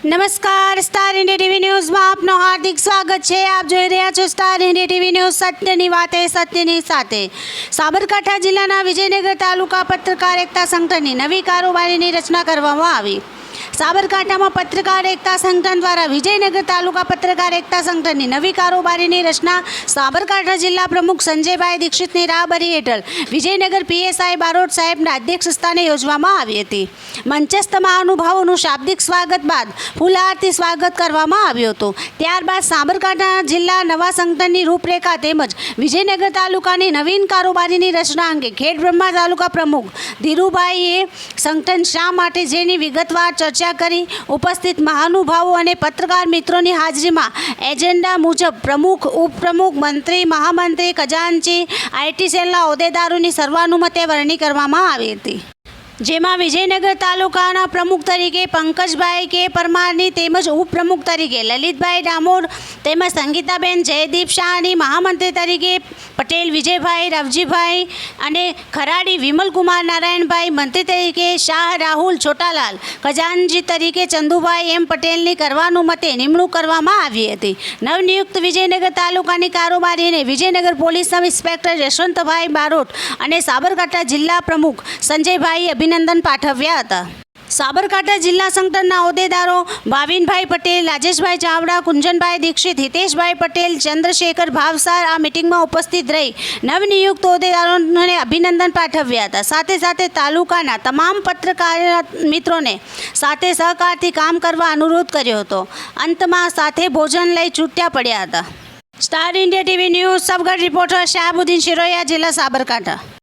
નમસ્કાર, star India TV ન્યૂઝમાં આપનું હાર્દિક સ્વાગત છે। આપ જોઈ રહ્યા છો સ્ટાર ઇન્ડિયા ટીવી ન્યૂઝ, સત્યની વાતે સત્યની સાથે। સાબરકાંઠા જિલ્લાના વિજયનગર તાલુકા પત્રકાર એકતા સંગઠનની નવી કારોબારીની રચના કરવામાં આવી। સાબરકાંઠામાં પત્રકાર એકતા સંગઠન દ્વારા વિજયનગર તાલુકા પત્રકાર એકતા સંગઠનની નવી કારોબારીની રચના સાબરકાંઠા જિલ્લા પ્રમુખ સંજયભાઈ દીક્ષિતની રાહબરી હેઠળ વિજયનગર પીએસઆઈ બારોટ સાહેબના અધ્યક્ષસ્થાને યોજવામાં આવી હતી। મંચસ્થ મહાનુભાવોનું શાબ્દિક સ્વાગત બાદ ફૂલહારથી સ્વાગત કરવામાં આવ્યું હતું। ત્યારબાદ સાબરકાંઠા જિલ્લા નવા સંગઠનની રૂપરેખા તેમજ વિજયનગર તાલુકાની નવીન કારોબારીની રચના અંગે ખેડબ્રહ્મા તાલુકા પ્રમુખ ધીરુભાઈએ સંગઠન શા માટે જેની વિગતવાર ચર્ચા કરી ઉપસ્થિત મહાનુભાવો અને પત્રકાર મિત્રોની હાજરીમાં એજન્ડા મુજબ પ્રમુખ, ઉપપ્રમુખ, મંત્રી, મહામંત્રી, ખજાનચી, આઈટી સેલના હોદ્દેદારોની સર્વાનુમતે વરણી કરવામાં આવી હતી। જેમાં વિજયનગર તાલુકાના પ્રમુખ તરીકે પંકજભાઈ કે પરમારની તેમજ ઉપપ્રમુખ તરીકે લલિતભાઈ ડામોર તેમજ સંગીતાબેન જયદીપ શાહની, મહામંત્રી તરીકે પટેલ વિજયભાઈ રાવજીભાઈ અને ખરાડી વિમલકુમાર નારાયણભાઈ, મંત્રી તરીકે શાહ રાહુલ છોટાલાલ, ખજાનચી તરીકે ચંદુભાઈ એમ પટેલની સર્વાનુમતે નિમણૂક કરવામાં આવી હતી। નવનિયુક્ત વિજયનગર તાલુકાની કારોબારીને Vijaynagar police sub inspector Yashwantbhai Barot અને સાબરકાંઠા જિલ્લા પ્રમુખ સંજયભાઈ અભિનંદન પાઠવ્યા હતા। સાબરકાંઠા જિલ્લા સંગઠનના હોદ્દેદારો ભાવિનભાઈ પટેલ, રાજેશભાઈ ચાવડા, કુંજનભાઈ દીક્ષિત, હિતેશભાઈ પટેલ, ચંદ્રશેખર ભાવસાર આ મિટિંગમાં ઉપસ્થિત રહી નવનિયુક્ત હોદ્દેદારોને અભિનંદન પાઠવ્યા હતા। સાથે સાથે તાલુકાના તમામ પત્રકાર મિત્રોને સાથે સહકારથી કામ કરવા અનુરોધ કર્યો હતો। અંતમાં સાથે ભોજન લઈ છૂટ્યા પડ્યા હતા। સ્ટાર ઇન્ડિયા ટીવી ન્યૂઝ સબગઢ રિપોર્ટર શાહબુદ્દીન શિરોયા, જિલ્લા સાબરકાંઠા।